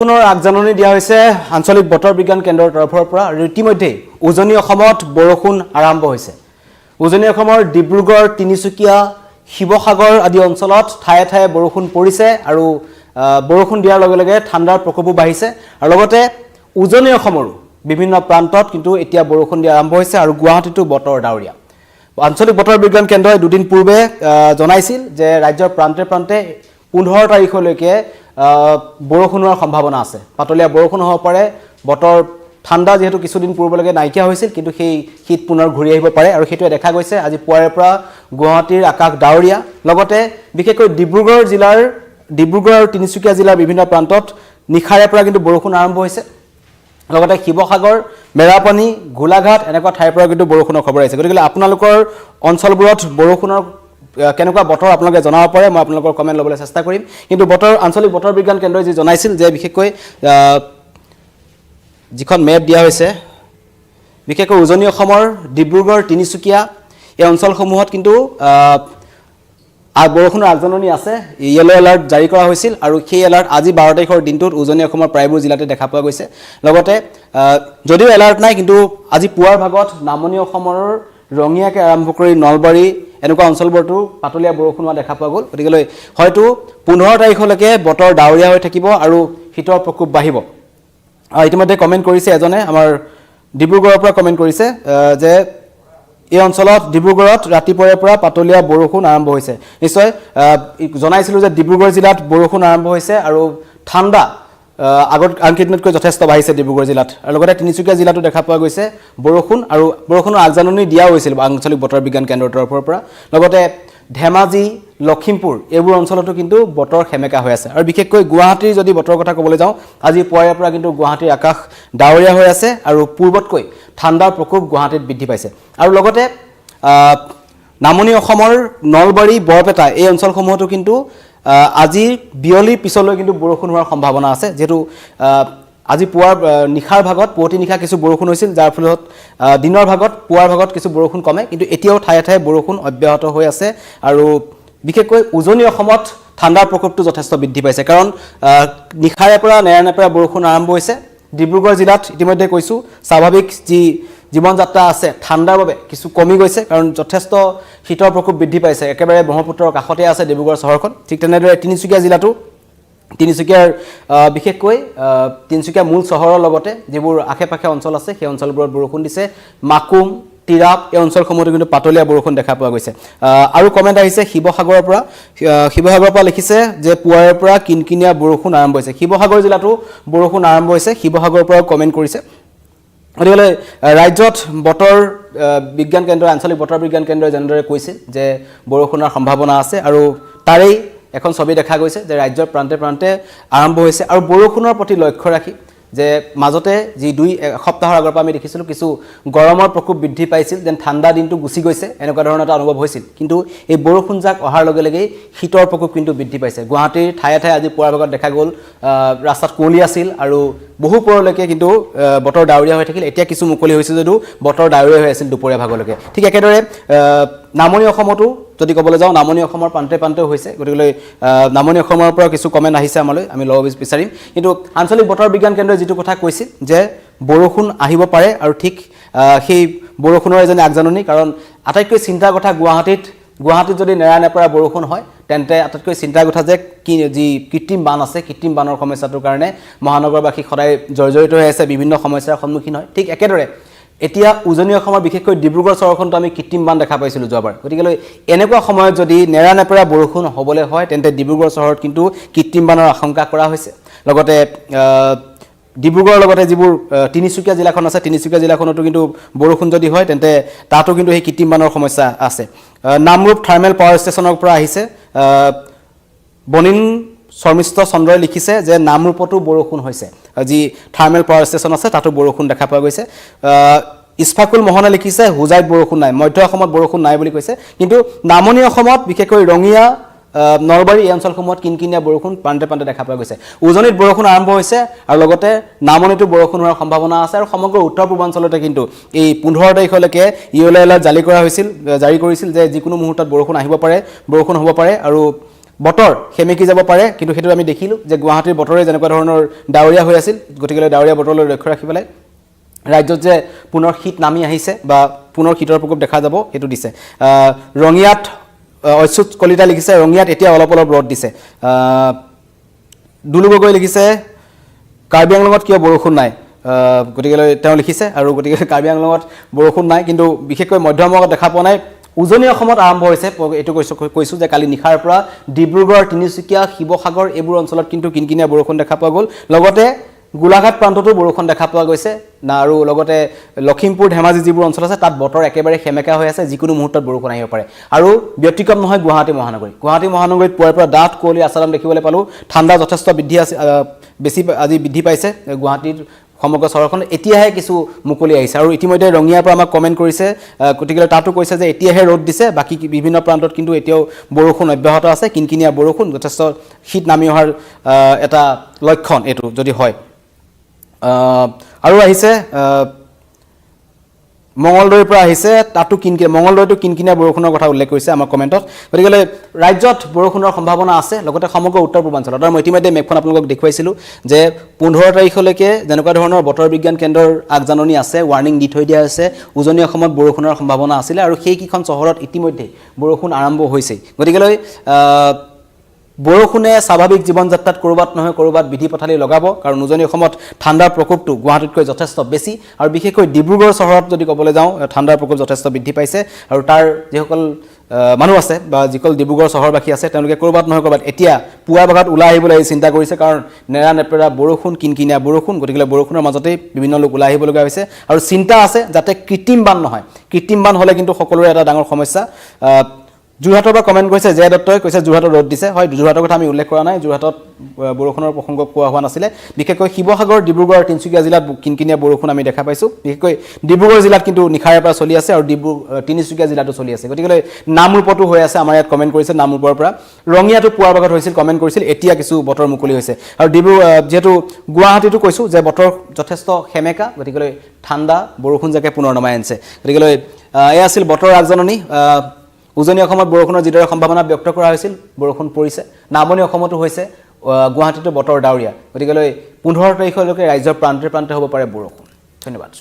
পুনৰ আগজাননী দিয়া হৈছে আঞ্চলিক বতৰ বিজ্ঞান কেন্দ্ৰৰ তৰফৰ পৰা ইতিমধ্যে উজনি অসমত বৰষুণ আৰম্ভ হৈছে। উজনি অসমৰ ডিব্ৰুগড়, তিনিচুকীয়া, শিৱসাগৰ আদি অঞ্চলত ঠায়ে ঠায়ে বৰষুণ পৰিছে আৰু বৰষুণ দিয়াৰ লগে লগে ঠাণ্ডাৰ প্ৰকোপো বাঢ়িছে আৰু লগতে উজনি অসমৰো বিভিন্ন প্ৰান্তত কিন্তু এতিয়া বৰষুণ দিয়া আৰম্ভ হৈছে আৰু গুৱাহাটীতো বতৰ ডাৱৰীয়া। আঞ্চলিক বতৰ বিজ্ঞান কেন্দ্ৰই দুদিন পূৰ্বে জনাইছিল যে ৰাজ্যৰ প্ৰান্তে প্ৰান্তে 15 তাৰিখলৈকে বৰষুণ হোৱাৰ সম্ভাৱনা আছে। পাতলীয়া বৰষুণ হ'ব পাৰে। বতৰ ঠাণ্ডা যেহেতু কিছুদিন পূৰ্বলৈকে নাইকিয়া হৈছিল, কিন্তু সেই শীত পুনৰ ঘূৰি আহিব পাৰে আৰু সেইটোৱে দেখা গৈছে। আজি পুৱাৰে পৰা গুৱাহাটীৰ আকাশ ডাৱৰীয়া, লগতে বিশেষকৈ ডিব্ৰুগড় আৰু তিনিচুকীয়া জিলাৰ বিভিন্ন প্ৰান্তত নিশাৰে পৰা কিন্তু বৰষুণ আৰম্ভ হৈছে। লগতে শিৱসাগৰ, মেৰাপানী, গোলাঘাট এনেকুৱা ঠাইৰ পৰা কিন্তু বৰষুণৰ খবৰ আহিছে। গতিকে আপোনালোকৰ অঞ্চলবোৰত বৰষুণৰ কেনেকুৱা বতৰ আপোনালোকে জনাব পাৰে, মই আপোনালোকৰ কমেণ্ট ল'বলৈ চেষ্টা কৰিম। কিন্তু আঞ্চলিক বতৰ বিজ্ঞান কেন্দ্ৰই যি জনাইছিল যে বিশেষকৈ যিখন মেপ দিয়া হৈছে, বিশেষকৈ উজনি অসমৰ ডিব্ৰুগড়, তিনিচুকীয়া এই অঞ্চলসমূহত কিন্তু বৰষুণৰ আগজাননী আছে। য়েলো এলাৰ্ট জাৰি কৰা হৈছিল আৰু সেই এলাৰ্ট আজি 12 তাৰিখৰ দিনটোত উজনি অসমৰ প্ৰায়বোৰ জিলাতে দেখা পোৱা গৈছে। লগতে যদিও এলাৰ্ট নাই, কিন্তু আজি পুৱাৰ ভাগত নামনি অসমৰ ৰঙিয়াকে আৰম্ভ কৰি নলবাৰী এনেকুৱা অঞ্চলবোৰতো পাতলীয়া বৰষুণ হোৱা দেখা পোৱা গ'ল। গতিকে হয়তো 15 তাৰিখলৈকে বতৰ ডাৱৰীয়া হৈ থাকিব আৰু শীতৰ প্ৰকোপ বাঢ়িব। ইতিমধ্যে কমেণ্ট কৰিছে এজনে, আমাৰ ডিব্ৰুগড়ৰ পৰা কমেণ্ট কৰিছে যে এই অঞ্চলত ডিব্ৰুগড়ত ৰাতিপুৱাৰে পৰা পাতলীয়া বৰষুণ আৰম্ভ হৈছে। নিশ্চয় জনাইছিলোঁ যে ডিব্ৰুগড় জিলাত বৰষুণ আৰম্ভ হৈছে আৰু ঠাণ্ডা আগত আনকেইদিনতকৈ যথেষ্ট বাঢ়িছে ডিব্ৰুগড় জিলাত। আৰু লগতে তিনিচুকীয়া জিলাতো দেখা পোৱা গৈছে বৰষুণ আৰু বৰষুণৰ আগজাননী দিয়াও হৈছিল আঞ্চলিক বতৰ বিজ্ঞান কেন্দ্ৰৰ তৰফৰ পৰা। লগতে ধেমাজি, লখিমপুৰ এইবোৰ অঞ্চলতো কিন্তু বতৰ সেমেকা হৈ আছে। আৰু বিশেষকৈ গুৱাহাটীৰ যদি বতৰৰ কথা ক'বলৈ যাওঁ, আজি পুৱাৰে পৰা কিন্তু গুৱাহাটীৰ আকাশ ডাৱৰীয়া হৈ আছে আৰু পূৰ্বতকৈ ঠাণ্ডাৰ প্ৰকোপ গুৱাহাটীত বৃদ্ধি পাইছে। আৰু লগতে নামনি অসমৰ নলবাৰী, বৰপেটা এই অঞ্চলসমূহতো কিন্তু আজি বিয়লিৰ পিছলৈ কিন্তু বৰষুণ হোৱাৰ সম্ভাৱনা আছে। যিহেতু আজি নিশাৰ ভাগত পুৱতি নিশা কিছু বৰষুণ হৈছিল, যাৰ ফলত দিনৰ ভাগত পুৱাৰ ভাগত কিছু বৰষুণ কমে, কিন্তু এতিয়াও ঠায়ে ঠায়ে বৰষুণ অব্যাহত হৈ আছে। আৰু বিশেষকৈ উজনি অসমত ঠাণ্ডাৰ প্ৰকোপটো যথেষ্ট বৃদ্ধি পাইছে, কাৰণ নিশাৰে পৰা নেৰানেপেৰা বৰষুণ আৰম্ভ হৈছে। ডিব্ৰুগড় জিলাত ইতিমধ্যে কৈছোঁ স্বাভাৱিক যি জীৱন যাত্ৰা আছে ঠাণ্ডাৰ বাবে কিছু কমি গৈছে, কাৰণ যথেষ্ট শীতৰ প্ৰকোপ বৃদ্ধি পাইছে। একেবাৰে ব্ৰহ্মপুত্ৰৰ কাষতে আছে ডিব্ৰুগড় চহৰখন। ঠিক তেনেদৰে তিনিচুকীয়া জিলাতো তিনিচুকীয়াৰ বিশেষকৈ তিনিচুকীয়া মূল চহৰৰ লগতে যিবোৰ আশে পাশে অঞ্চল আছে সেই অঞ্চলবোৰত বৰষুণ দিছে। মাকুম, তিৰাপ এই অঞ্চলসমূহতো কিন্তু পাতলীয়া বৰষুণ দেখা পোৱা গৈছে। আৰু কমেণ্ট আহিছে শিৱসাগৰৰ পৰা লিখিছে যে পুৱাৰে পৰা কিনকিনীয়া বৰষুণ আৰম্ভ হৈছে। শিৱসাগৰ জিলাতো বৰষুণ আৰম্ভ হৈছে, শিৱসাগৰৰ পৰাও কমেণ্ট কৰিছে। গতিকে ৰাজ্যত বতৰ বিজ্ঞান কেন্দ্ৰই আঞ্চলিক বতৰ বিজ্ঞান কেন্দ্ৰই যেনেদৰে কৈছিল যে বৰষুণৰ সম্ভাৱনা আছে আৰু তাৰেই এখন ছবি দেখা গৈছে যে ৰাজ্যৰ প্ৰান্তে প্ৰান্তে আৰম্ভ হৈছে। আৰু বৰষুণৰ প্ৰতি লক্ষ্য ৰাখি যে মাজতে যি 2 সপ্তাহৰ আগৰ পৰা আমি দেখিছিলোঁ কিছু গৰমৰ প্ৰকোপ বৃদ্ধি পাইছিল, যেন ঠাণ্ডা দিনটো গুচি গৈছে এনেকুৱা ধৰণৰ এটা অনুভৱ হৈছিল। কিন্তু এই বৰষুণ জাক অহাৰ লগে লগেই শীতৰ প্ৰকোপ কিন্তু বৃদ্ধি পাইছে। গুৱাহাটীৰ ঠায়ে ঠায়ে আজি পুৱাৰ ভাগত দেখা গ'ল ৰাস্তাত কুঁৱলী আছিল আৰু বহু পৰলৈকে কিন্তু বতৰ ডাৱৰীয়া হৈ থাকিল। এতিয়া কিছু মুকলি হৈছে যদিও বতৰ ডাৱৰীয়া হৈ আছিল দুপৰীয়া ভাগলৈকে। ঠিক একেদৰে নামনি অসমতো যদি ক'বলৈ যাওঁ, নামনি অসমৰ প্ৰান্তে প্ৰান্তেও হৈছে। গতিকে নামনি অসমৰ পৰা কিছু কমেণ্ট আহিছে আমালৈ, আমি ল'ব বিচাৰিম। কিন্তু আঞ্চলিক বতৰ বিজ্ঞান কেন্দ্ৰই যিটো কথা কৈছিল যে বৰষুণ আহিব পাৰে আৰু ঠিক সেই বৰষুণৰ এজনী আগজাননী, কাৰণ আটাইতকৈ চিন্তাৰ কথা গুৱাহাটীত যদি নেৰানেপেৰা বৰষুণ হয় তেন্তে আটাইতকৈ চিন্তাৰ কথা যে যি কৃত্ৰিম বান আছে, কৃত্ৰিম বানৰ সমস্যাটোৰ কাৰণে মহানগৰবাসী সদায় জৰ্জৰিত হৈ আছে, বিভিন্ন সমস্যাৰ সন্মুখীন হয়। ঠিক একেদৰে এতিয়া উজনি অসমৰ বিশেষকৈ ডিব্ৰুগড় চহৰখনতো আমি কৃত্ৰিম বান দেখা পাইছিলোঁ যোৱাবাৰ। গতিকে এনেকুৱা সময়ত যদি নেৰানেপেৰা বৰষুণ হ'বলৈ হয় তেন্তে ডিব্ৰুগড় চহৰত কিন্তু কৃত্ৰিম বানৰ আশংকা কৰা হৈছে। লগতে ডিব্ৰুগড়ৰ লগতে যিবোৰ তিনিচুকীয়া জিলাখন আছে, তিনিচুকীয়া জিলাখনতো কিন্তু বৰষুণ যদি হয় তেন্তে তাতো কিন্তু সেই কৃত্ৰিম বানৰ সমস্যা আছে। নামৰূপ থাৰ্মেল পাৱাৰ ষ্টেচনৰ পৰা আহিছে বনিন শৰ্মিষ্ঠ চন্দ্ৰই লিখিছে যে নামৰূপতো বৰষুণ হৈছে, যি থাৰ্মেল পাৱাৰ ষ্টেচন আছে তাতো বৰষুণ দেখা পোৱা গৈছে। ইছফাকুল মোহনে লিখিছে হোজাইত বৰষুণ নাই, মধ্য অসমত বৰষুণ নাই বুলি কৈছে। কিন্তু নামনি অসমত বিশেষকৈ ৰঙিয়া, নলবাৰী এই অঞ্চলসমূহত কিনকিনীয়া বৰষুণ প্ৰান্তে প্ৰান্তে দেখা পোৱা গৈছে। উজনিত বৰষুণ আৰম্ভ হৈছে আৰু লগতে নামনিতো বৰষুণ হোৱাৰ সম্ভাৱনা আছে। আৰু সমগ্ৰ উত্তৰ পূৰ্বাঞ্চলতে কিন্তু এই 15 তাৰিখলৈকে য়েলো এলাৰ্ট জাৰি কৰিছিল যে যিকোনো মুহূৰ্তত বৰষুণ আহিব পাৰে, বৰষুণ হ'ব পাৰে। আৰু বতৰ সেমেকি যাব পাৰে কিন্তু সেইটো আমি দেখিলোঁ যে গুৱাহাটীৰ বতৰে যেনেকুৱা ধৰণৰ ডাৱৰীয়া হৈ আছিল গতিকে ডাৱৰীয়া বতৰলৈ লক্ষ্য ৰাখি পেলাই ৰাজ্যত যে পুনৰ শীত নামি আহিছে বা পুনৰ শীতৰ প্ৰকোপ দেখা যাব সেইটো দিছে ৰঙিয়াত অচ্যুত কলিতা লিখিছে ৰঙিয়াত এতিয়া অলপ অলপ ৰদ দিছে দুলু গগৈ লিখিছে কাৰ্বি আংলঙত কিয় বৰষুণ নাই গতিকে তেওঁ লিখিছে আৰু গতিকে কাৰ্বি আংলঙত বৰষুণ নাই কিন্তু বিশেষকৈ মধ্যমবংগত দেখা পোৱা নাই উজনি অসমত আৰম্ভ হৈছে এইটো কৈছো যে কালি নিশাৰ পৰা ডিব্ৰুগড় তিনিচুকীয়া শিৱসাগৰ এইবোৰ অঞ্চলত কিন্তু কিনকিনীয়া বৰষুণ দেখা পোৱা গ'ল লগতে গোলাঘাট প্ৰান্ততো বৰষুণ দেখা পোৱা গৈছে না আৰু লগতে লখিমপুৰ ধেমাজি যিবোৰ অঞ্চল আছে তাত বতৰ একেবাৰে সেমেকা হৈ আছে যিকোনো মুহূৰ্তত বৰষুণ আহিব পাৰে আৰু ব্যতিক্ৰম নহয় গুৱাহাটী মহানগৰীত পুৱাৰ পৰা ডাঠ কুঁৱলী আচৰণ দেখিবলৈ পালোঁ ঠাণ্ডা যথেষ্ট আজি বৃদ্ধি পাইছে গুৱাহাটীৰ সমগ্ৰ চহৰখন এতিয়াহে কিছু মুকলি আহিছে আৰু ইতিমধ্যে ৰঙিয়াৰ পৰা আমাক কমেণ্ট কৰিছে গতিকে তাতো কৈছে যে এতিয়াহে ৰ'দ দিছে বাকী বিভিন্ন প্ৰান্তত কিন্তু এতিয়াও বৰষুণ অব্যাহত আছে কিনকিনীয়া বৰষুণ যথেষ্ট শীত নামি অহাৰ এটা লক্ষণ এইটো যদি হয় আৰু আহিছে মঙলদৈৰ পৰা আহিছে তাতো মঙলদৈতো কিনকিনীয়া বৰষুণৰ কথা উল্লেখ কৰিছে আমাৰ কমেণ্টত গতিকে ৰাজ্যত বৰষুণৰ সম্ভাৱনা আছে লগতে সমগ্ৰ উত্তৰ পূৰ্বাঞ্চলত আৰু মই ইতিমধ্যে মেপখন আপোনালোকক দেখুৱাইছিলোঁ যে 15 তাৰিখলৈকে যেনেকুৱা ধৰণৰ বতৰ বিজ্ঞান কেন্দ্ৰৰ আগজাননী আছে ৱাৰ্ণিং দি থৈ দিয়া আছে উজনি অসমত বৰষুণৰ সম্ভাৱনা আছিলে আৰু সেইকেইখন চহৰত ইতিমধ্যে বৰষুণ আৰম্ভ হৈছেই গতিকে বৰষুণে স্বাভাৱিক জীৱন যাত্ৰাত কৰবাত নহয় কৰবাত বিধি পথালি লগাব কাৰণ উজনি অসমত ঠাণ্ডাৰ প্ৰকোপটো গুৱাহাটীতকৈ যথেষ্ট বেছি আৰু বিশেষকৈ ডিব্ৰুগড় চহৰত যদি ক'বলৈ যাওঁ ঠাণ্ডাৰ প্ৰকোপ যথেষ্ট বৃদ্ধি পাইছে আৰু তাৰ যিসকল মানুহ আছে বা যিসকল ডিব্ৰুগড় চহৰবাসী আছে তেওঁলোকে কৰবাত নহয় কৰবাত এতিয়া পুৱা ভাগত ওলাই আহিবলৈ চিন্তা কৰিছে কাৰণ নেৰা নেপেৰা বৰষুণ কিনকিনীয়া বৰষুণ গতিকে বৰষুণৰ মাজতেই বিভিন্ন লোক ওলাই আহিব লগা হৈছে আৰু চিন্তা আছে যাতে কৃত্ৰিম বান নহয় কৃত্ৰিম বান হ'লে কিন্তু সকলোৰে এটা ডাঙৰ সমস্যা যোৰহাটৰ পৰা কমেণ্ট কৰিছে জে দত্তই কৈছে যোৰহাটত ৰ'দ দিছে হয় যোৰহাটৰ কথা আমি উল্লেখ কৰা নাই যোৰহাটত বৰষুণৰ প্ৰসংগ কোৱা হোৱা নাছিলে বিশেষকৈ শিৱসাগৰ ডিব্ৰুগড় তিনিচুকীয়া জিলাত কিনকিনীয়া বৰষুণ আমি দেখা পাইছোঁ বিশেষকৈ ডিব্ৰুগড় জিলাত কিন্তু নিশাৰে পৰা চলি আছে আৰু তিনিচুকীয়া জিলাতো চলি আছে গতিকে নামৰূপতো হৈ আছে আমাৰ ইয়াত কমেণ্ট কৰিছে নামৰূপৰ পৰা ৰঙিয়াতো পুৱাৰ ভাগত হৈছিল কমেণ্ট কৰিছিল এতিয়া কিছু বতৰ মুকলি হৈছে আৰু যিহেতু গুৱাহাটীতো কৈছোঁ যে বতৰ যথেষ্ট সেমেকা গতিকে ঠাণ্ডা বৰষুণ যাকে পুনৰ নমাই আনিছে গতিকে এয়া আছিল বতৰ আগজাননী উজনি অসমত বৰষুণৰ যিদৰে সম্ভাৱনা ব্যক্ত কৰা হৈছিল বৰষুণ পৰিছে নামনি অসমতো হৈছে গুৱাহাটীতো বতৰ ডাৱৰীয়া গতিকে 15 তাৰিখলৈকে ৰাজ্যৰ প্ৰান্তে প্ৰান্তে হ'ব পাৰে বৰষুণ ধন্যবাদ